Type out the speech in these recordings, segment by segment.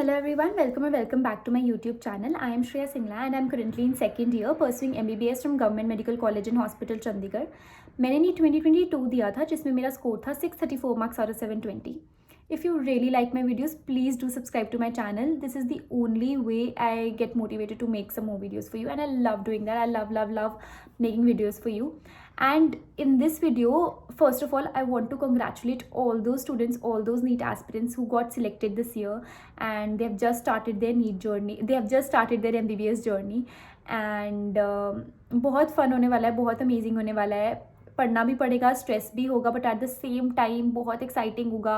Hello everyone, welcome or welcome back to my YouTube channel. I am Shreya Singla and I am currently in second year pursuing MBBS from Government Medical College and Hospital Chandigarh. मैंने NEET 2022 दिया था जिसमें मेरा score था 634 marks out of 720. If you really like my videos, please do subscribe to my channel. This is the only way I get motivated to make some more videos for you, and I love doing that. I love making videos for you. And in this video, first of all, I want to congratulate all those students, all those NEET aspirants who got selected this year, and they have just started their NEET journey. They have just started their MBBS journey, and बहुत fun होने वाला है, बहुत amazing होने वाला है. पढ़ना भी पड़ेगा, स्ट्रेस भी होगा, but at the same time बहुत एक्साइटिंग होगा.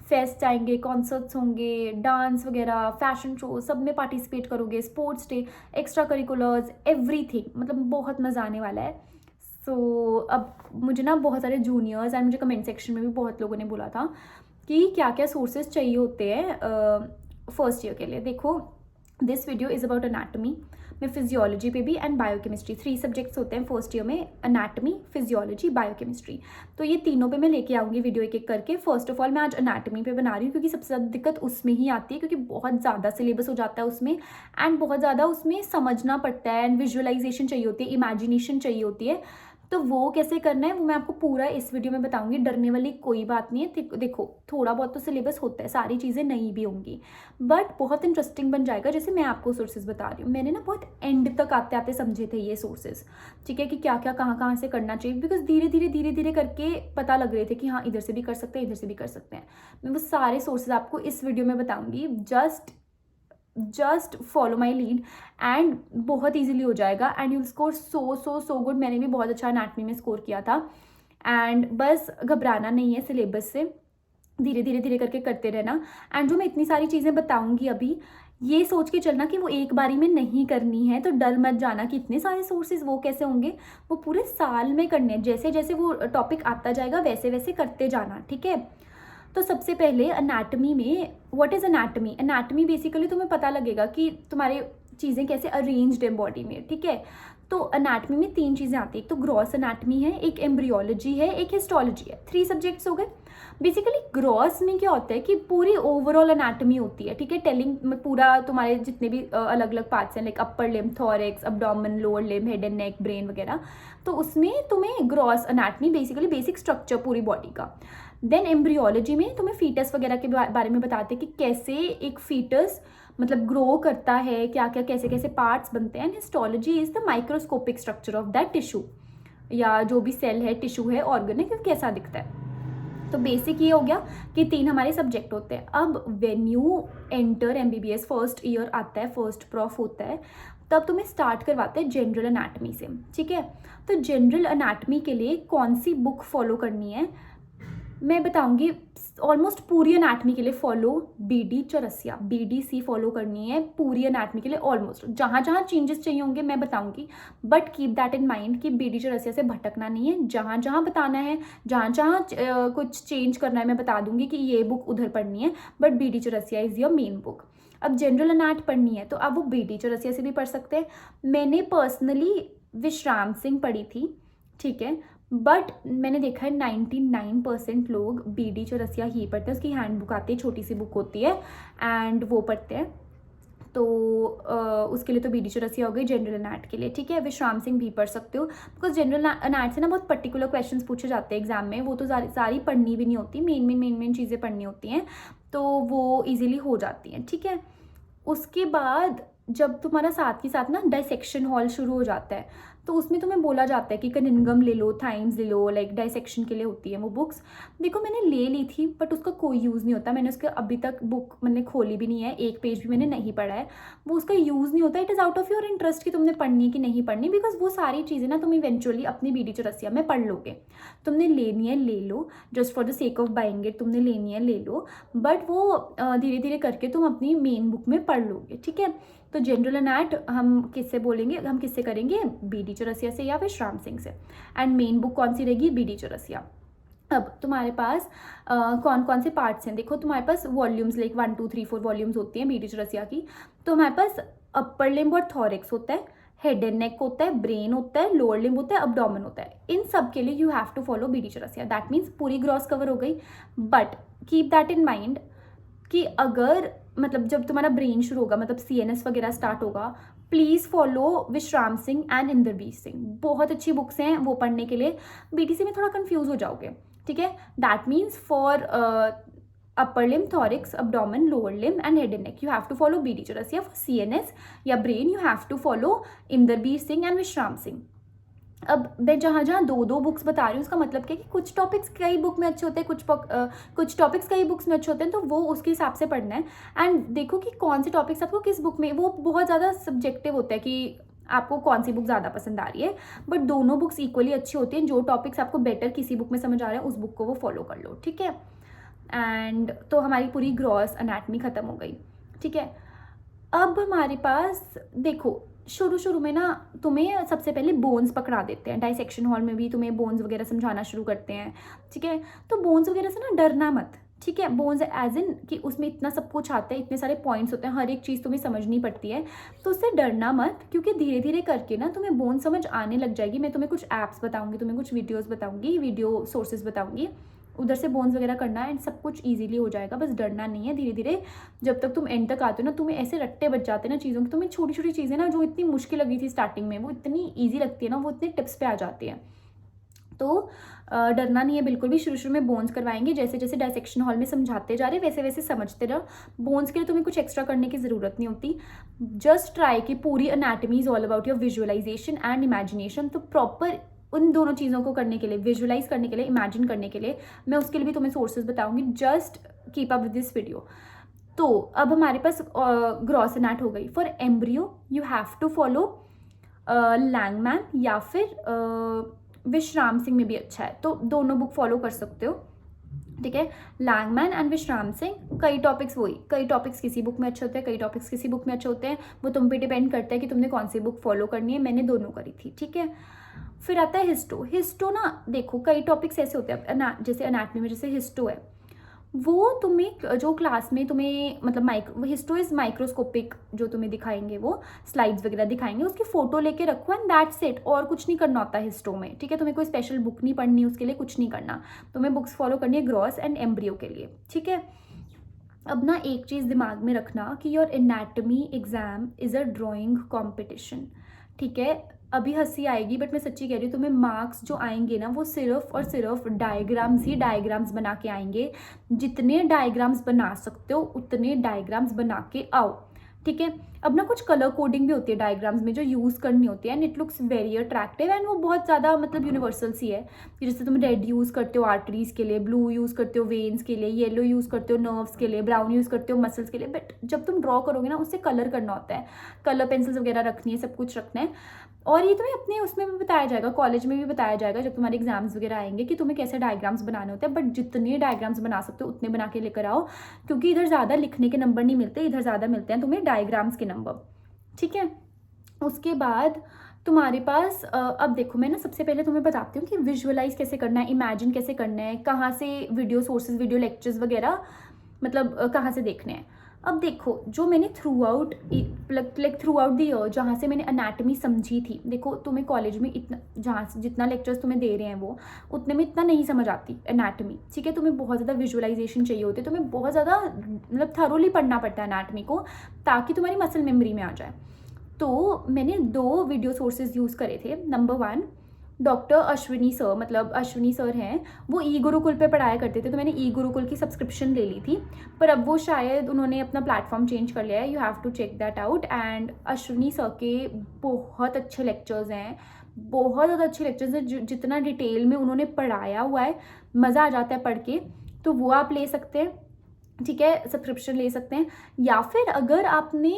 फेस्ट आएंगे, कॉन्सर्ट्स होंगे, डांस वगैरह, फैशन शो, सब में पार्टिसिपेट करोगे, sports day, extra curriculars, everything, मतलब बहुत मज़ा आने वाला है. सो अब मुझे ना बहुत सारे जूनियर्स एंड मुझे कमेंट सेक्शन में भी बहुत लोगों ने बोला था कि क्या क्या सोर्सेज चाहिए होते हैं फर्स्ट ईयर के लिए. देखो, this video is about anatomy में फिजियोलॉजी पे भी एंड बायोकेमिस्ट्री. 3 सब्जेक्ट्स होते हैं फर्स्ट ईयर में, एनाटमी, फिजियोलॉजी, बायोकेमिस्ट्री. तो ये तीनों पे मैं लेके आऊँगी वीडियो एक एक करके. फर्स्ट ऑफ ऑल मैं आज एनाटमी पे बना रही हूँ क्योंकि सबसे ज़्यादा दिक्कत उसमें ही आती है, क्योंकि बहुत ज़्यादा सिलेबस हो जाता है उसमें एंड बहुत ज़्यादा उसमें समझना पड़ता है एंड विजुअलाइजेशन चाहिए होती है, इमेजिनेशन चाहिए होती है. तो वो कैसे करना है वो मैं आपको पूरा इस वीडियो में बताऊंगी. डरने वाली कोई बात नहीं है. देखो, थोड़ा बहुत तो सिलेबस होता है, सारी चीज़ें नहीं भी होंगी, बट बहुत इंटरेस्टिंग बन जाएगा. जैसे मैं आपको सोर्सेज बता रही हूँ, मैंने ना बहुत एंड तक आते आते समझे थे ये सोर्सेज, ठीक है, कि क्या क्या कहाँ से करना चाहिए, बिकॉज धीरे धीरे करके पता लग रहे थे कि हाँ इधर से भी कर सकते हैं, इधर से भी कर सकते हैं. मैं वो सारे सोर्सेज आपको इस वीडियो में बताऊँगी. Just follow my lead and बहुत ईजिली हो जाएगा and you score so good. मैंने भी बहुत अच्छा एनाटमी में स्कोर किया था. एंड बस घबराना नहीं है सिलेबस से, धीरे धीरे करके करते रहना. एंड जो मैं इतनी सारी चीज़ें बताऊंगी अभी, ये सोच के चलना कि वो एक बारी में नहीं करनी है. तो डर मत जाना कि इतने सारे सोर्सेज वो कैसे होंगे, वो पूरे साल में करने हैं. जैसे जैसे वो टॉपिक आता जाएगा वैसे वैसे करते जाना, ठीक है. तो सबसे पहले एनाटमी में, what is anatomy? Anatomy basically तुम्हें पता लगेगा कि तुम्हारे चीज़ें कैसे अरेंज्ड है बॉडी में, ठीक है. तो एनाटमी में 3 चीज़ें आती है. एक तो ग्रॉस एनाटमी है, एक एम्ब्रियोलॉजी है, एक हिस्टोलॉजी है. 3 सब्जेक्ट्स हो गए. बेसिकली ग्रॉस में क्या होता है कि पूरी ओवरऑल एनाटमी होती है, ठीक है. टेलिंग में पूरा तुम्हारे जितने भी अलग अलग पार्ट्स हैं, like upper limb, thorax, abdomen, lower limb, head and neck, brain वगैरह. तो उसमें तुम्हें gross anatomy, basically basic structure पूरी बॉडी का. देन एम्ब्रियोलॉजी में तुम्हें फीटस वगैरह के बारे में बताते हैं कि कैसे एक फीटस मतलब ग्रो करता है, क्या क्या कैसे कैसे पार्ट्स बनते हैं. Histology is the microscopic structure of that tissue, या जो भी सेल है, टिश्यू है, ऑर्गन है, कि कैसा दिखता है. तो बेसिक ये हो गया कि 3 हमारे सब्जेक्ट होते हैं. अब when you enter MBBS, first year आता है, फर्स्ट प्रॉफ होता है, तब तुम्हें स्टार्ट करवाते हैं जनरल एनाटमी से, ठीक है. तो जनरल एनाटमी के लिए कौन सी बुक फॉलो करनी है मैं बताऊंगी. ऑलमोस्ट पूरी एनाटमी के लिए follow BD Chaurasia, BDC follow करनी है पूरी एनाटमी के लिए. ऑलमोस्ट जहाँ जहाँ चेंजेस चाहिए होंगे मैं बताऊंगी, but keep that in mind कि BD चौरसिया से भटकना नहीं है. जहाँ जहाँ बताना है, जहाँ जहाँ कुछ चेंज करना है, मैं बता दूंगी कि ये बुक उधर पढ़नी है, but BD Chaurasia is your main book. अब जनरल एनाट पढ़नी है तो अब वो BD चौरसिया से भी पढ़ सकते हैं. मैंने पर्सनली विश्राम सिंह पढ़ी थी, ठीक है, बट मैंने देखा है 99% लोग BD चौरसिया ही पढ़ते हैं. उसकी हैंड बुक आती है, छोटी सी बुक होती है, एंड वो पढ़ते हैं. तो उसके लिए तो BD चौरसिया हो गई जनरल एनाट के लिए, ठीक है. विश्राम सिंह भी पढ़ सकते हो, बिकॉज जनरल एनाट से ना बहुत पर्टिकुलर क्वेश्चंस पूछे जाते हैं एग्जाम में. वो तो सारी पढ़नी भी नहीं होती, मेन चीज़ें पढ़नी होती हैं, तो वो ईजिली हो जाती हैं, ठीक है. उसके बाद जब तुम्हारा साथ ही साथ ना डाइसेक्शन हॉल शुरू हो जाता है, तो उसमें तुम्हें बोला जाता है कि कनिंगम ले लो, थाइम्स ले लो, लाइक डाइसेक्शन के लिए होती है वो बुक्स. देखो, मैंने ले ली थी बट उसका कोई यूज़ नहीं होता. मैंने उसका अभी तक बुक मैंने खोली भी नहीं है, एक पेज भी मैंने नहीं पढ़ा है. वो उसका यूज़ नहीं होता. It is out of your interest कि तुमने पढ़नी है कि नहीं पढ़नी, बिकॉज वो सारी चीज़ें ना तुम इवेंचुअली अपनी BD चौरसिया में पढ़ लोगे. तुमने लेनी है ले लो, just for the sake of buying it. तुमने लेनी है ले लो, बट वो धीरे धीरे करके तुम अपनी मेन बुक में पढ़ लोगे, ठीक है. तो जनरल एनाट हम किससे करेंगे? BD चौरसिया से या विश्राम सिंह से. एंड मेन बुक कौन सी रहेगी? BD चौरसिया. अब तुम्हारे पास कौन कौन से पार्ट्स हैं? देखो, तुम्हारे पास वॉल्यूम्स लाइक 1 2 3 4 वॉल्यूम्स होती हैं BD चौरसिया की. तो हमारे पास अपर लिम्ब और थॉरेक्स होता है, हेड एंड नेक होता है, ब्रेन होता है, लोअर लिम्ब होता है, अब्डोमेन होता है. इन सब के लिए you have to follow BD Chaurasia. That means पूरी ग्रॉस कवर हो गई. But keep that in mind कि अगर मतलब जब तुम्हारा ब्रेन शुरू होगा, मतलब CNS वगैरह स्टार्ट होगा, प्लीज़ फॉलो विश्राम सिंह एंड इंदरबीर सिंह। बहुत अच्छी बुक्स हैं वो पढ़ने के लिए। BTC में थोड़ा कंफ्यूज हो जाओगे, ठीक है। That means for upper limb, thorax, abdomen, lower limb and head and neck you have to follow BD Chaurasia. For CNS या brain you have to follow Inderbir Singh and Vishram Singh. अब मैं जहाँ जहाँ दो बुक्स बता रही हूँ, उसका मतलब क्या है कि कुछ टॉपिक्स कई बुक में अच्छे होते हैं, कुछ टॉपिक्स कई बुक्स में अच्छे होते हैं, तो वो उसके हिसाब से पढ़ना है। एंड देखो कि कौन से टॉपिक्स आपको किस बुक में, वो बहुत ज़्यादा सब्जेक्टिव होता है कि आपको कौन सी बुक ज़्यादा पसंद आ रही है, बट दोनों बुक्स इक्वली अच्छी होती हैं। जो टॉपिक्स आपको बेटर किसी बुक में समझ आ रहे हैं, उस बुक को वो फॉलो कर लो, ठीक है। एंड तो हमारी पूरी ग्रॉस अनाटमी ख़त्म हो गई, ठीक है। अब हमारे पास देखो, शुरू में ना तुम्हें सबसे पहले बोन्स पकड़ा देते हैं, डाइसेक्शन हॉल में भी तुम्हें बोन्स वगैरह समझाना शुरू करते हैं, ठीक है। तो बोन्स वगैरह से ना डरना मत, ठीक है। बोन्स एज इन कि उसमें इतना सब कुछ आता है, इतने सारे पॉइंट्स होते हैं, हर एक चीज़ तुम्हें समझनी पड़ती है, तो उससे डरना मत, क्योंकि धीरे धीरे करके ना तुम्हें बोन समझ आने लग जाएगी। मैं तुम्हें कुछ ऐप्स बताऊँगी, तुम्हें कुछ वीडियोज़ बताऊँगी, वीडियो सोर्सेज बताऊँगी, उधर से बोन्स वगैरह करना एंड सब कुछ इजीली हो जाएगा। बस डरना नहीं है। धीरे धीरे जब तक तुम एंड तक आते हो ना, तुम्हें ऐसे रट्टे बच जाते हैं ना चीज़ों के, तुम्हें छोटी छोटी चीज़ें ना जो इतनी मुश्किल लगी थी स्टार्टिंग में, वो इतनी ईजी लगती है ना, वो इतने टिप्स पे आ जाती हैं। तो डरना नहीं है बिल्कुल भी। शुरू में बोन्स करवाएंगे, जैसे जैसे डायसेक्शन हॉल में समझाते जा रहे वैसे वैसे समझते रहो। बोन्स के लिए तुम्हें कुछ एक्स्ट्रा करने की ज़रूरत नहीं होती। जस्ट ट्राई कि पूरी anatomy is all about your visualisation and imagination. तो प्रॉपर उन दोनों चीज़ों को करने के लिए, विजुअलाइज करने के लिए, इमेजिन करने के लिए, मैं उसके लिए भी तुम्हें सोर्सेज बताऊंगी। Just keep up with this video. तो अब हमारे पास ग्रॉस एनाट हो गई। For embryo you have to follow Langman या फिर विश्राम सिंह में भी अच्छा है, तो दोनों बुक फॉलो कर सकते हो, ठीक है। लैंगमैन एंड विश्राम सिंह। कई टॉपिक्स वही, कई टॉपिक्स किसी बुक में अच्छे होते हैं, कई टॉपिक्स किसी बुक में अच्छे होते हैं, वो तुम पे डिपेंड करता है कि तुमने कौन सी बुक फॉलो करनी है। मैंने दोनों करी थी, ठीक है। फिर आता है हिस्टो ना, देखो कई टॉपिक्स ऐसे होते हैं, जैसे अनाटमी में जैसे हिस्टो है, वो तुम्हें जो क्लास में तुम्हें मतलब हिस्टो इज माइक्रोस्कोपिक, जो तुम्हें दिखाएंगे वो स्लाइड्स वगैरह दिखाएंगे, उसकी फोटो लेके रखो एंड दैट्स इट। और कुछ नहीं करना होता हिस्टो में, ठीक है। तुम्हें कोई स्पेशल बुक नहीं पढ़नी, उसके लिए कुछ नहीं करना, तुम्हें बुक्स फॉलो करनी है ग्रॉस एंड एम्ब्रियो के लिए, ठीक है। अब ना एक चीज़ दिमाग में रखना कि your anatomy exam is a drawing competition, ठीक है। अभी हंसी आएगी बट मैं सच्ची कह रही हूँ, तुम्हें मार्क्स जो आएंगे ना, वो सिर्फ और सिर्फ डायग्राम्स बना के आएंगे। जितने डायग्राम्स बना सकते हो उतने डायग्राम्स बना के आओ, ठीक है। अब ना कुछ कलर कोडिंग भी होती है डायग्राम्स में जो यूज़ करनी होती है, and it looks very attractive, and वो बहुत ज़्यादा मतलब यूनिवर्सल सी है। जैसे तुम रेड यूज़ करते हो आर्टरीज के लिए, ब्लू यूज़ करते हो वेन्स के लिए, येलो यूज़ करते हो नर्व्स के लिए, ब्राउन यूज़ करते हो मसल्स के लिए, बट जब तुम ड्रॉ करोगे ना, उससे कलर करना होता है, कलर पेंसिल्स वगैरह रखनी है, सब कुछ रखना है। और ये तुम्हें अपने उसमें भी बताया जाएगा, कॉलेज में भी बताया जाएगा जब तुम्हारे एग्जाम्स वगैरह आएंगे, कि तुम्हें कैसे डायग्राम्स बनाने होते हैं। बट जितने डायग्राम्स बना सकते हो उतने बना के लेकर आओ, क्योंकि इधर ज़्यादा लिखने के नंबर नहीं मिलते, इधर ज़्यादा मिलते हैं तुम्हें डायग्राम्स के नंबर, ठीक है। उसके बाद तुम्हारे पास अब देखो, मैं ना सबसे पहले तुम्हें बताती हूँ कि विजुअलाइज कैसे करना है, इमेजिन कैसे करना है, कहाँ से वीडियो सोर्सेज, वीडियो लेक्चर्स वगैरह मतलब कहाँ से देखने हैं। अब देखो, जो मैंने थ्रू आउट द ईयर जहाँ से मैंने अनाटमी समझी थी, देखो तुम्हें कॉलेज में इतना, जहाँ से जितना लेक्चर्स तुम्हें दे रहे हैं वो उतने में इतना नहीं समझ आती अनाटमी, ठीक है। तुम्हें बहुत ज़्यादा विजुअलाइजेशन चाहिए होती है, तुम्हें बहुत ज़्यादा मतलब थरोली पढ़ना पड़ता है अनाटमी को, ताकि तुम्हारी मसल मेमोरी में आ जाए। तो मैंने 2 वीडियो सोर्सेज यूज़ करे थे। नंबर 1, डॉक्टर अश्विनी सर, मतलब अश्विनी सर हैं, वो ई गुरुकुल पे पढ़ाया करते थे, तो मैंने ई गुरुकुल की सब्सक्रिप्शन ले ली थी, पर अब वो शायद उन्होंने अपना प्लेटफॉर्म चेंज कर लिया है। You have to check that out. And Ashwini sir के बहुत अच्छे लेक्चर्स हैं, बहुत ज़्यादा अच्छे लेक्चर्स हैं, जितना डिटेल में उन्होंने पढ़ाया हुआ है, मज़ा आ जाता है पढ़ के। तो वो आप ले सकते हैं, ठीक है, सब्सक्रिप्शन ले सकते हैं। या फिर अगर आपने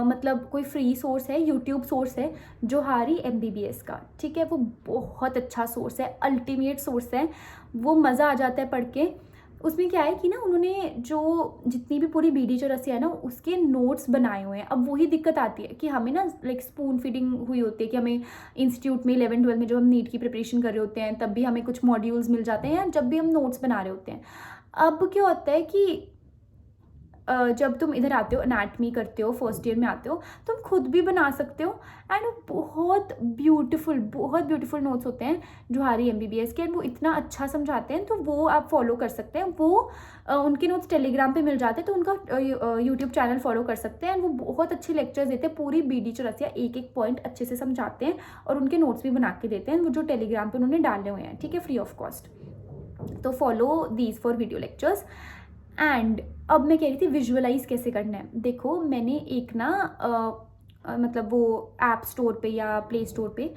मतलब कोई फ्री सोर्स है, यूट्यूब सोर्स है जोहारी MBBS का, ठीक है, वो बहुत अच्छा सोर्स है, अल्टीमेट सोर्स है, वो मज़ा आ जाता है पढ़ के। उसमें क्या है कि ना, उन्होंने जो जितनी भी पूरी BD चौरसिया है ना, उसके नोट्स बनाए हुए हैं। अब वही दिक्कत आती है कि हमें ना लाइक स्पून फीडिंग हुई होती है, कि हमें इंस्टीट्यूट में 11-12 में जब हम नीट की प्रिपरेशन कर रहे होते हैं, तब भी हमें कुछ मॉड्यूल्स मिल जाते हैं, या जब भी हम नोट्स बना रहे होते हैं। अब क्या होता है कि जब तुम इधर आते हो एनाटमी करते हो फर्स्ट ईयर में आते हो, तुम खुद भी बना सकते हो। एंड वो बहुत ब्यूटीफुल नोट्स होते हैं जोहारी MBBS के, एंड वो इतना अच्छा समझाते हैं, तो वो आप फॉलो कर सकते हैं। वो उनके नोट्स टेलीग्राम पे मिल जाते हैं, तो उनका यूट्यूब चैनल फॉलो कर सकते हैं। एंड वो बहुत अच्छे लेक्चर्स देते हैं, पूरी BD चौरसिया एक एक पॉइंट अच्छे से समझाते हैं और उनके नोट्स भी बना के देते हैं, वो जो टेलीग्राम पे उन्होंने डाले हुए हैं, ठीक है, फ्री ऑफ कॉस्ट। तो follow these for video lectures. And अब मैं कह रही थी विजुअलाइज कैसे करना है। देखो मैंने एक ना मतलब वो ऐप स्टोर पे या प्ले स्टोर पे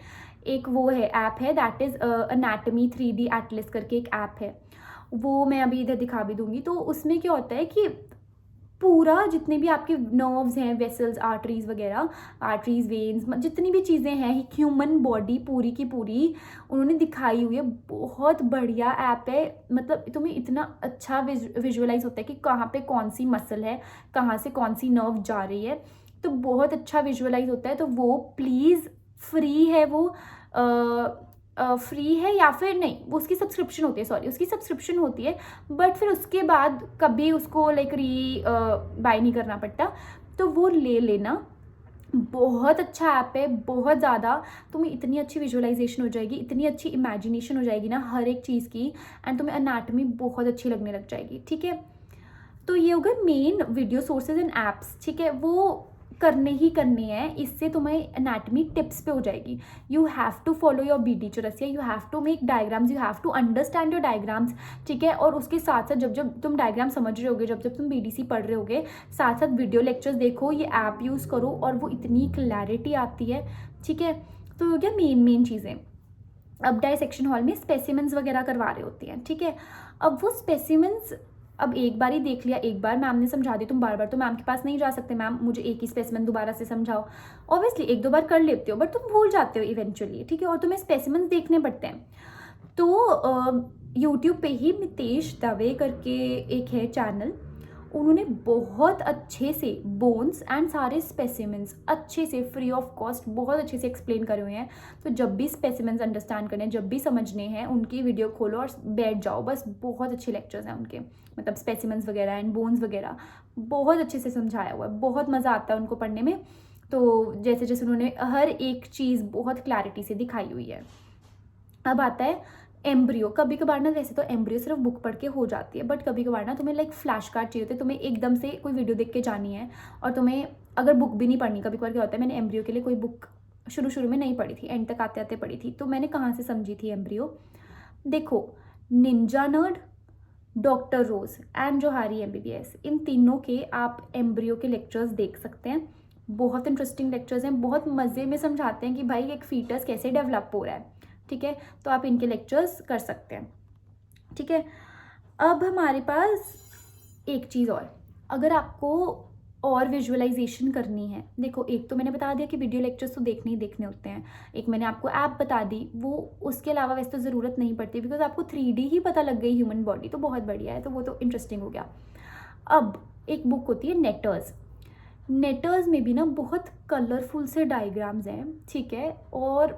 एक वो है ऐप है, that is anatomy 3D Atlas करके एक ऐप है, वो मैं अभी इधर दिखा भी दूंगी। तो उसमें क्या होता है कि पूरा जितने भी आपके नर्व्स हैं, वेसल्स, आर्टरीज वगैरह, आर्टरीज, वेन्स, जितनी भी चीज़ें हैं, ह्यूमन बॉडी पूरी की पूरी उन्होंने दिखाई हुई है। बहुत बढ़िया ऐप है, मतलब तुम्हें इतना अच्छा विजुअलाइज होता है कि कहाँ पे कौन सी मसल है, कहाँ से कौन सी नर्व जा रही है, तो बहुत अच्छा विजुअलाइज होता है। तो वो प्लीज़ फ्री है, वो फ्री है या फिर नहीं, वो उसकी सब्सक्रिप्शन होती है, सॉरी उसकी सब्सक्रिप्शन होती है, बट फिर उसके बाद कभी उसको लाइक बाय नहीं करना पड़ता, तो वो ले लेना। बहुत अच्छा ऐप है, बहुत ज़्यादा। तुम्हें इतनी अच्छी विजुअलाइजेशन हो जाएगी, इतनी अच्छी इमेजिनेशन हो जाएगी ना हर एक चीज़ की, एंड तुम्हें एनाटॉमी बहुत अच्छी लगने लग जाएगी, ठीक है। तो ये हो गए main video sources and apps, ठीक है, वो करने ही करने हैं, इससे तुम्हें एनाटॉमी टिप्स पे हो जाएगी। You have to follow your BD Chaurasia, you have to make diagrams, you have to understand your diagrams, ठीक है। और उसके साथ साथ जब जब तुम डायग्राम समझ रहे होगे, जब जब तुम BDC पढ़ रहे होगे, साथ साथ वीडियो लेक्चर्स देखो, ये ऐप यूज़ करो, और वो इतनी क्लैरिटी आती है, ठीक है। तो हो गया मेन चीज़ें। अब डायसेक्शन हॉल में स्पेसिमेंस वगैरह करवा रहे होते हैं, ठीक है। अब वो स्पेसिमेंस अब एक बार ही देख लिया, एक बार मैम ने समझा दी, तुम बार बार तो मैम के पास नहीं जा सकते, मैम मुझे एक ही स्पेसिमेन दोबारा से समझाओ। ऑब्वियसली एक दो बार कर लेते हो, बट तुम भूल जाते हो इवेंचुअली, ठीक है, और तुम्हें स्पेसिमेन देखने पड़ते हैं। तो यूट्यूब पे ही मितेश दवे करके एक है चैनल, उन्होंने बहुत अच्छे से बोन्स एंड सारे स्पेसिमेंस अच्छे से फ्री ऑफ कॉस्ट बहुत अच्छे से एक्सप्लेन करे हुए हैं। तो जब भी स्पेसिमेंस अंडरस्टैंड करने, जब भी समझने हैं, उनकी वीडियो खोलो और बैठ जाओ, बस बहुत अच्छे लेक्चर्स हैं उनके, मतलब स्पेसिमेंस वगैरह एंड बोन्स वगैरह बहुत अच्छे से समझाया हुआ है, बहुत मज़ा आता है उनको पढ़ने में। तो जैसे जैसे उन्होंने हर एक चीज़ बहुत क्लैरिटी से दिखाई हुई है। अब आता है एम्ब्रियो। कभी कभार ना, वैसे तो एम्ब्रियो सिर्फ बुक पढ़ के हो जाती है, बट कभी कभार ना तुम्हें लाइक फ्लैश कार्ड चाहिए होते हैं, तुम्हें एकदम से कोई वीडियो देख के जानी है, और तुम्हें अगर बुक भी नहीं पढ़नी, कभी कभार क्या होता है, मैंने एम्ब्रियो के लिए कोई बुक शुरू में नहीं पढ़ी थी, एंड तक आते आते पढ़ी थी, तो मैंने कहाँ से समझी थी एम्ब्रियो। देखो, ninja nerd, doctor Rose and Johari MBBS, इन तीनों के आप एम्ब्रियो के लेक्चर्स देख सकते हैं। बहुत इंटरेस्टिंग लेक्चर्स हैं, बहुत मज़े में समझाते हैं कि भाई एक फीटस कैसे डेवलप हो रहा है, ठीक है। तो आप इनके लेक्चर्स कर सकते हैं, ठीक है। अब हमारे पास एक चीज़ और, अगर आपको और विजुअलाइजेशन करनी है, देखो एक तो मैंने बता दिया कि वीडियो लेक्चर्स तो देखने ही देखने होते हैं, एक मैंने आपको ऐप बता दी, वो उसके अलावा वैसे तो ज़रूरत नहीं पड़ती, बिकॉज आपको 3D ही पता लग गई ह्यूमन बॉडी, तो बहुत बढ़िया है, तो वो तो इंटरेस्टिंग हो गया। अब एक बुक होती है नेटर्स। नेटर्स में भी ना बहुत कलरफुल से डायग्राम्स हैं, ठीक है, और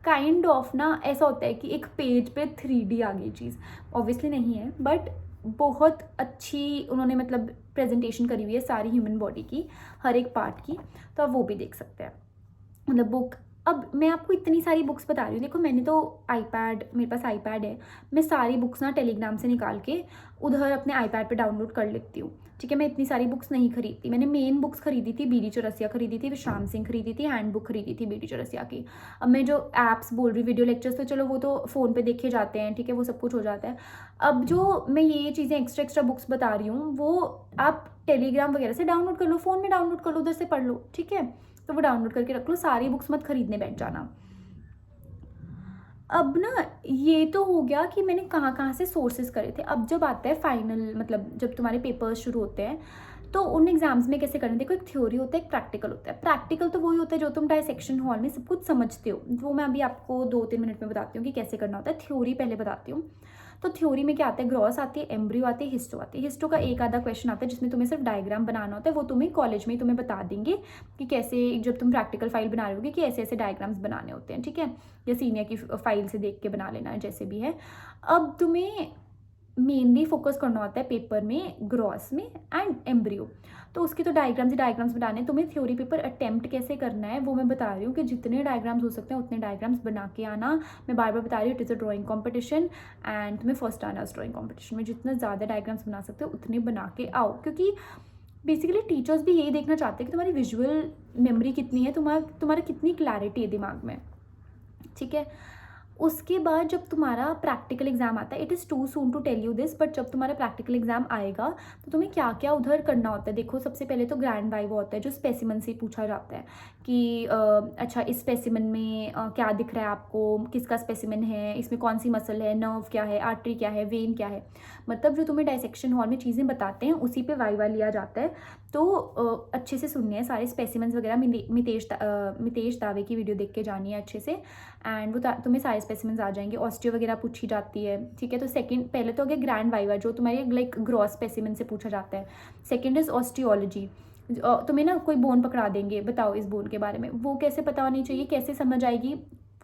काइंड ऑफ ना ऐसा होता है कि एक पेज पे 3D आ गई चीज़, ऑब्वियसली नहीं है, बट बहुत अच्छी उन्होंने मतलब प्रेजेंटेशन करी हुई है सारी ह्यूमन बॉडी की, हर एक पार्ट की, तो आप वो भी देख सकते हैं, मतलब बुक। अब मैं आपको इतनी सारी बुक्स बता रही हूँ, देखो मैंने तो मेरे पास iPad है, मैं सारी बुक्स ना टेलीग्राम से निकाल के उधर अपने iPad पे डाउनलोड कर लेती हूँ, ठीक है। मैं इतनी सारी बुक्स नहीं खरीदती, मैंने मेन बुक्स खरीदी थी, BD चौरसिया खरीदी थी, विश्राम सिंह खरीदी थी, हैंड बुक खरीदी थी BD चौरसिया की। अब मैं जो ऐप्स बोल रही, वीडियो लेक्चर्स, तो चलो वो तो फ़ोन पे देखे जाते हैं, ठीक है, वो सब कुछ हो जाता है। अब जो मैं ये चीज़ें एक्स्ट्रा बुक्स बता रही हूँ, वो आप टेलीग्राम वगैरह से डाउनलोड कर लो, फ़ोन में डाउनलोड कर लो, उधर से पढ़ लो, ठीक है। तो वो डाउनलोड करके रख लो, सारी बुक्स मत खरीदने बैठ जाना। अब ना ये तो हो गया कि मैंने कहाँ कहाँ से सोर्सेज करे थे। अब जब आता है फाइनल, मतलब जब तुम्हारे पेपर्स शुरू होते हैं, तो उन एग्जाम्स में कैसे करना, देखो एक थ्योरी होता है, एक प्रैक्टिकल होता है। प्रैक्टिकल तो वही होता है जो तुम डायसेक्शन हॉल में सब कुछ समझते हो, वो मैं अभी आपको 2-3 मिनट में बताती हूँ कि कैसे करना होता है। थ्योरी पहले बताती हूँ। तो थ्योरी में क्या आता है, ग्रॉस आती है, एम्ब्रियो आती है, हिस्टो आती है। हिस्टो का एक आधा क्वेश्चन आता है जिसमें तुम्हें सिर्फ डायग्राम बनाना होता है, वो तुम्हें कॉलेज में ही तुम्हें बता देंगे कि कैसे, जब तुम प्रैक्टिकल फाइल बना रहे होगे कि ऐसे ऐसे डायग्राम्स बनाने होते हैं, ठीक है, या सीनियर की फाइल से देख के बना लेना, जैसे भी है। अब तुम्हें मेनली फोकस करना होता है पेपर में, ग्रॉस में एंड एम्ब्रियो। तो उसके तो डायग्राम्स ही डायग्राम्स बनाने हैं। तुम्हें थ्योरी पेपर अटेम्प्ट कैसे करना है वो मैं बता रही हूँ कि जितने डायग्राम्स हो सकते हैं उतने डायग्राम्स बना के आना। मैं बार बार बता रही हूँ, it is a drawing competition and तुम्हें फर्स्ट आना उस ड्राइंग कॉम्पिटिशन में। जितने ज़्यादा डायग्राम्स बना सकते हो उतने बना के आओ, क्योंकि बेसिकली टीचर्स भी यही देखना चाहते हैं कि तुम्हारी विजुअल मेमोरी कितनी है, तुम्हारा कितनी क्लैरिटी है दिमाग में, ठीक है। उसके बाद जब तुम्हारा प्रैक्टिकल एग्जाम आता है, it is too soon to tell you this, but जब तुम्हारा प्रैक्टिकल एग्जाम आएगा तो तुम्हें क्या क्या उधर करना होता है। देखो, सबसे पहले तो ग्रैंड वाइवा होता है जो स्पेसिमन से पूछा जाता है कि अच्छा इस स्पेसिमन में क्या दिख रहा है आपको, किसका स्पेसिमन है, इसमें कौन सी मसल है, नर्व क्या है, आर्टरी क्या है, वेन क्या है। मतलब जो तुम्हें डायसेक्शन हॉल में चीज़ें बताते हैं उसी पे वाइवा लिया जाता है। तो अच्छे से सुनने हैं सारे स्पेसिमन्स वगैरह। मितेश दावे की वीडियो देख के जानी है अच्छे से, एंड वो तुम्हें सारे स्पेसिमन्स आ जाएंगे। ऑस्टियो वगैरह पूछी जाती है, ठीक है। तो सेकंड, पहले तो हो गया ग्रैंड वाइवा जो तुम्हारे लाइक ग्रॉस स्पेसिमन से पूछा जाता है। सेकंड इज ऑस्टियोलॉजी, तुम्हें ना कोई बोन पकड़ा देंगे, बताओ इस बोन के बारे में, वो कैसे पता होनी चाहिए, कैसे समझ आएगी,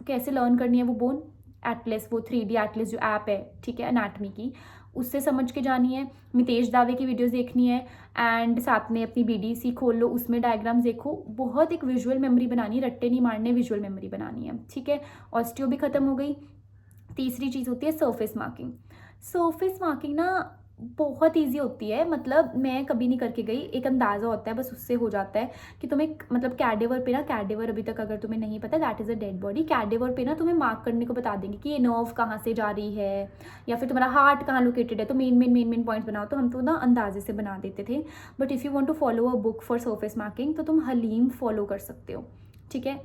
कैसे लर्न करनी है वो बोन। एटलस, वो 3D एटलस जो ऐप है, ठीक है, एनाटमी की, उससे समझ के जानी है। मितेश दावे की वीडियोस देखनी है एंड साथ में अपनी BDC खोल लो, उसमें डायग्राम्स देखो। बहुत एक विजुअल मेमोरी बनानी, रट्टे नहीं मारने, विजुअल मेमोरी बनानी है, ठीक है। ऑस्टियो भी खत्म हो गई। तीसरी चीज़ होती है सरफेस मार्किंग। सरफेस मार्किंग ना बहुत ईजी होती है, मतलब मैं कभी नहीं करके गई, एक अंदाज़ा होता है बस, उससे हो जाता है कि तुम्हें मतलब कैडेवर पे ना, कैडेवर अभी तक अगर तुम्हें नहीं पता, that is a dead body. Cadaver पे ना तुम्हें मार्क करने को बता देंगे कि ये नर्व कहाँ से जा रही है या फिर तुम्हारा हार्ट कहाँ लोकेटेड है। तो मेन पॉइंट्स बनाओ, तो हम तो ना अंदाजे से बना देते थे। But if you want to follow a book for surface marking तो तुम हलीम फॉलो कर सकते हो, ठीक है।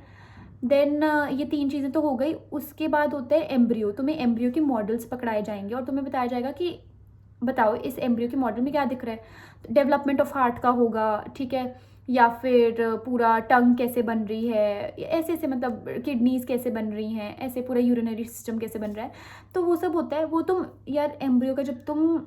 देन ये 3 चीज़ें तो हो गई। उसके बाद होता है एम्ब्रियो। तुम्हें एम्ब्रियो के मॉडल्स पकड़ाए जाएंगे और तुम्हें बताया जाएगा कि बताओ इस एम्ब्रियो के मॉडल में क्या दिख रहा है। डेवलपमेंट ऑफ हार्ट का होगा, ठीक है, या फिर पूरा टंग कैसे बन रही है, ऐसे ऐसे मतलब किडनीज कैसे बन रही हैं, ऐसे पूरा यूरिनरी सिस्टम कैसे बन रहा है। तो वो सब होता है। वो तुम यार एम्ब्रियो का जब तुम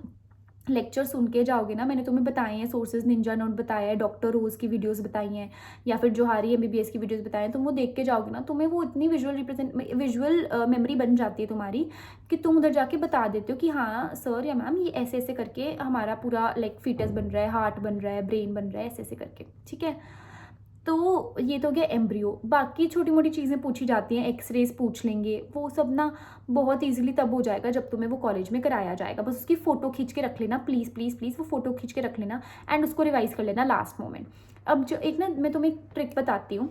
लेक्चर सुन के जाओगे ना, मैंने तुम्हें बताए हैं सोर्सेज, निंजा नोट बताया है, डॉक्टर रोज की वीडियोस बताई हैं, या फिर जोहारी MBBS की वीडियोस बताई हैं। तुम वो देख के जाओगे ना, तुम्हें वो इतनी विजुअल मेमोरी बन जाती है तुम्हारी कि तुम उधर जाके बता देते हो कि हाँ सर या मैम ये ऐसे ऐसे करके हमारा पूरा लाइक फीटस बन रहा है, हार्ट बन रहा है, ब्रेन बन रहा है, ऐसे ऐसे करके, ठीक है। तो ये तो गया एम्ब्रियो। बाकी छोटी मोटी चीज़ें पूछी जाती हैं, एक्सरेज पूछ लेंगे, वो सब ना बहुत इजीली तब हो जाएगा जब तुम्हें वो कॉलेज में कराया जाएगा। बस उसकी फ़ोटो खींच के रख लेना, प्लीज़ प्लीज़ प्लीज़, वो फ़ोटो खींच के रख लेना एंड उसको रिवाइज़ कर लेना लास्ट मोमेंट। अब जो एक ना मैं तुम्हें एक ट्रिक बताती हूँ।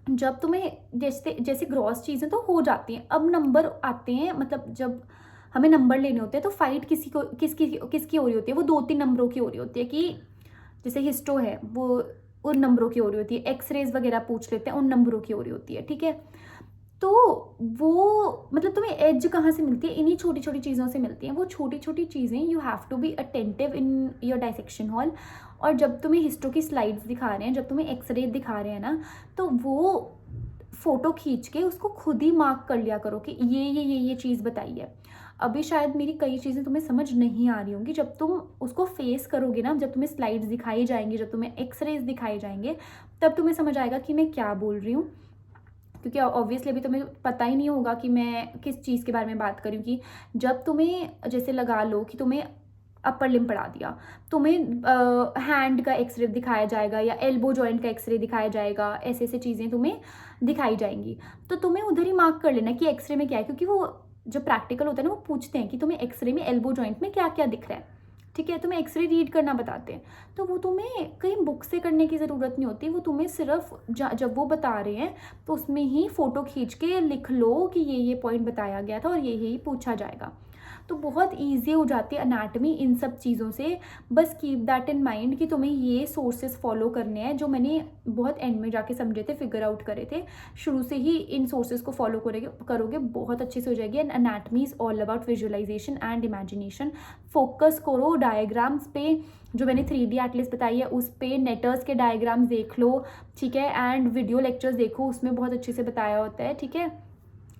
जब तुम्हें जैसे जैसे ग्रॉस चीज़ें तो हो जाती हैं, अब नंबर आते हैं, मतलब जब हमें नंबर लेने होते हैं तो फाइट किसकी हो रही होती है, वो 2-3 नंबरों की हो रही होती है कि जैसे हिस्टो है वो उन नंबरों की हो रही होती है, एक्सरेज वगैरह पूछ लेते हैं उन नंबरों की हो रही होती है, ठीक है। तो वो मतलब तुम्हें एज कहाँ से मिलती है, इन्हीं छोटी छोटी चीज़ों से मिलती हैं। वो छोटी छोटी चीज़ें you have to be attentive in your dissection hall. और जब तुम्हें हिस्टो की स्लाइड्स दिखा रहे हैं, जब तुम्हें एक्सरे दिखा रहे हैं ना, तो वो फ़ोटो खींच के उसको खुद ही मार्क कर लिया करो कि ये चीज़ बताई है। अभी शायद मेरी कई चीज़ें तुम्हें समझ नहीं आ रही होंगी, जब तुम उसको फेस करोगे ना, जब तुम्हें स्लाइड्स दिखाई जाएंगी, जब तुम्हें एक्सरेज दिखाए जाएंगे, तब तुम्हें समझ आएगा कि मैं क्या बोल रही हूँ। क्योंकि ऑब्वियसली अभी तुम्हें पता ही नहीं होगा कि मैं किस चीज़ के बारे में बात कर रही हूँ। कि जब तुम्हें जैसे लगा लो कि तुम्हें अपर लिम्ब पढ़ा दिया, तुम्हें हैंड का एक्सरे दिखाया जाएगा या एल्बो जॉइंट का एक्सरे दिखाया जाएगा, ऐसे ऐसे चीज़ें तुम्हें दिखाई जाएंगी, तो तुम्हें उधर ही मार्क कर लेना कि एक्सरे में क्या है। क्योंकि वो जो प्रैक्टिकल होता है ना, वो पूछते हैं कि तुम्हें एक्सरे में एल्बो जॉइंट में क्या क्या दिख रहा है, ठीक है। तुम्हें एक्सरे रीड करना बताते हैं, तो वो तुम्हें कहीं बुक से करने की ज़रूरत नहीं होती। वो तुम्हें सिर्फ जब वो बता रहे हैं तो उसमें ही फ़ोटो खींच के लिख लो कि ये पॉइंट बताया गया था और ये पूछा जाएगा। तो बहुत ईजी हो जाती है अनाटमी इन सब चीज़ों से। बस कीप दैट इन माइंड कि तुम्हें ये सोर्सेज फॉलो करने हैं जो मैंने बहुत एंड में जाके समझे थे, फिगर आउट करे थे। शुरू से ही इन सोर्सेज को फॉलो करोगे बहुत अच्छे से हो जाएगी। And anatomy is all about visualisation and imagination. Focus करो डायग्राम्स पे, जो मैंने 3D एटलस बताई है उस पे, नेटर्स के डायग्राम्स देख लो, ठीक है, एंड वीडियो लेक्चर्स देखो, उसमें बहुत अच्छे से बताया होता है, ठीक है।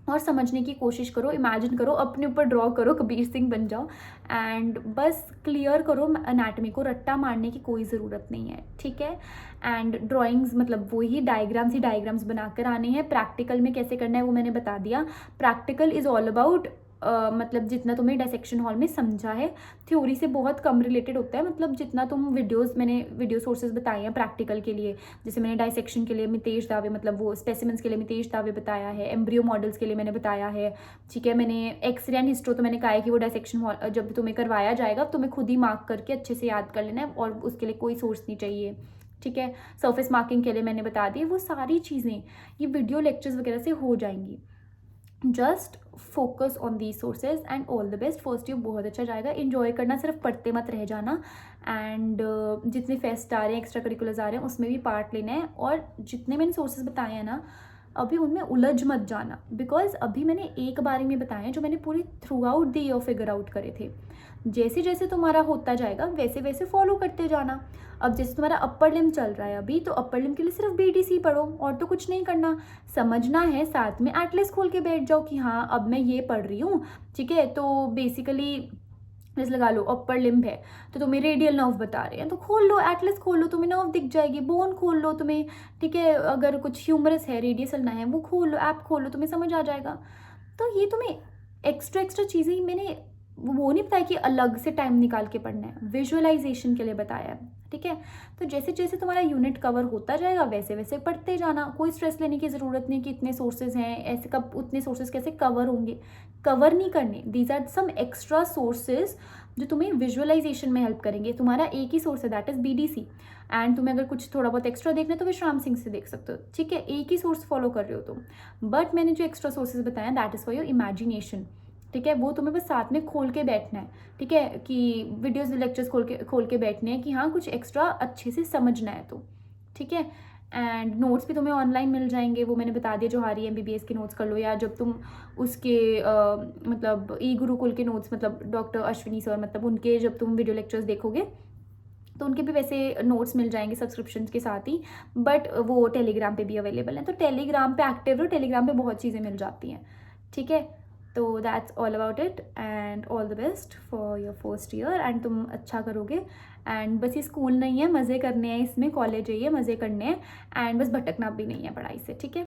और समझने की कोशिश करो, इमेजिन करो, अपने ऊपर ड्रॉ करो, कबीर सिंह बन जाओ एंड बस क्लियर करो एनाटमी को। रट्टा मारने की कोई ज़रूरत नहीं है, ठीक है। एंड ड्राइंग्स मतलब वही डायग्राम्स ही डायग्राम्स बनाकर आने हैं। प्रैक्टिकल में कैसे करना है वो मैंने बता दिया। प्रैक्टिकल इज़ ऑल अबाउट मतलब जितना तुम्हें डायसेक्शन हॉल में समझा है थ्योरी से बहुत कम रिलेटेड होता है। मतलब जितना तुम मैंने वीडियो सोर्सेज बताए हैं प्रैक्टिकल के लिए, जैसे मैंने डायसेक्शन के लिए मितेश दावे मतलब वो स्पेसिमेंस के लिए मितेश दावे बताया है, एम्ब्रियो मॉडल्स के लिए मैंने बताया है, ठीक है। मैंने एक्सरे एंड हिस्ट्रो तो मैंने कहा है कि वो डायसेक्शन हॉल जब तुम्हें करवाया जाएगा तुम्हें खुद ही मार्क करके अच्छे से याद कर लेना है और उसके लिए कोई सोर्स नहीं चाहिए, ठीक है। सरफेस मार्किंग के लिए मैंने बता दी, वो सारी चीज़ें ये वीडियो लेक्चर्स वगैरह से हो जाएंगी। Just focus on the sources and all the best. First year बहुत अच्छा जाएगा, इन्जॉय करना, सिर्फ पढ़ते मत रह जाना। एंड जितने फेस्ट आ रहे हैं, एक्स्ट्रा करिकुलर्स आ रहे हैं, उसमें भी पार्ट लेना है। और जितने मैंने सोर्सेज बताए हैं ना, अभी उनमें उलझ मत जाना, बिकॉज अभी मैंने एक बारे में बताए हैं जो मैंने पूरी through out the year figure out करे थे। जैसे जैसे तुम्हारा होता जाएगा वैसे वैसे फॉलो करते जाना। अब जैसे तुम्हारा अपर लिम चल रहा है अभी, तो अपर लिम के लिए सिर्फ बीटीसी पढ़ो और तो कुछ नहीं करना। समझना है, साथ में एटलस खोल के बैठ जाओ कि हाँ अब मैं ये पढ़ रही हूँ, ठीक है। तो बेसिकली जैसे लगा लो अपर लिम्ब है तो तुम्हें रेडियल नर्व बता रहे हैं तो खोल लो, एटलस खोल लो, तुम्हें नर्व दिख जाएगी। बोन खोल लो तुम्हें, ठीक है। अगर कुछ ह्यूमरस है, रेडियस ना है, वो खोल लो, ऐप खोल लो, तुम्हें समझ आ जाएगा। तो ये तुम्हें एक्स्ट्रा चीज़ें मैंने वो नहीं बताया कि अलग से टाइम निकाल के पढ़ना है, विजुअलाइजेशन के लिए बताया है, ठीक है। तो जैसे जैसे तुम्हारा यूनिट कवर होता जाएगा वैसे वैसे पढ़ते जाना। कोई स्ट्रेस लेने की ज़रूरत नहीं कि इतने सोर्सेज हैं, ऐसे कब उतने सोर्सेज कैसे कवर होंगे, कवर नहीं करने। These are some extra sources जो तुम्हें विजुअलाइजेशन में हेल्प करेंगे। तुम्हारा एक ही सोर्स है, दैट इज बीडीसी। एंड तुम्हें अगर कुछ थोड़ा बहुत एक्स्ट्रा देखना है तो विश्राम सिंह से देख सकते हो, ठीक है। एक ही सोर्स फॉलो कर रहे हो तुम। बट मैंने जो एक्स्ट्रा सोर्सेज बताया that is for your imagination, ठीक है। वो तुम्हें बस साथ में खोल के बैठना है, ठीक है, कि वीडियोस लेक्चर्स खोल के बैठने हैं कि हाँ कुछ एक्स्ट्रा अच्छे से समझना है तो, ठीक है। एंड नोट्स भी तुम्हें ऑनलाइन मिल जाएंगे, वो मैंने बता दिया। जोहारी एमबीबीएस के नोट्स कर लो, या जब तुम उसके मतलब ई गुरुकुल के नोट्स मतलब डॉक्टर अश्विनी सर मतलब उनके जब तुम वीडियो लेक्चर्स देखोगे तो उनके भी वैसे नोट्स मिल जाएंगे सब्सक्रिप्शन के साथ ही। बट वो टेलीग्राम पे भी अवेलेबल हैं, तो टेलीग्राम पे एक्टिव रहो, टेलीग्राम पे बहुत चीज़ें मिल जाती हैं, ठीक है। तो that's all about it and all the best for your first year. And तुम अच्छा करोगे। एंड बस ये स्कूल नहीं है, मज़े करने हैं इसमें, कॉलेज है ये, मज़े करने हैं। एंड बस भटकना भी नहीं है पढ़ाई से, ठीक है।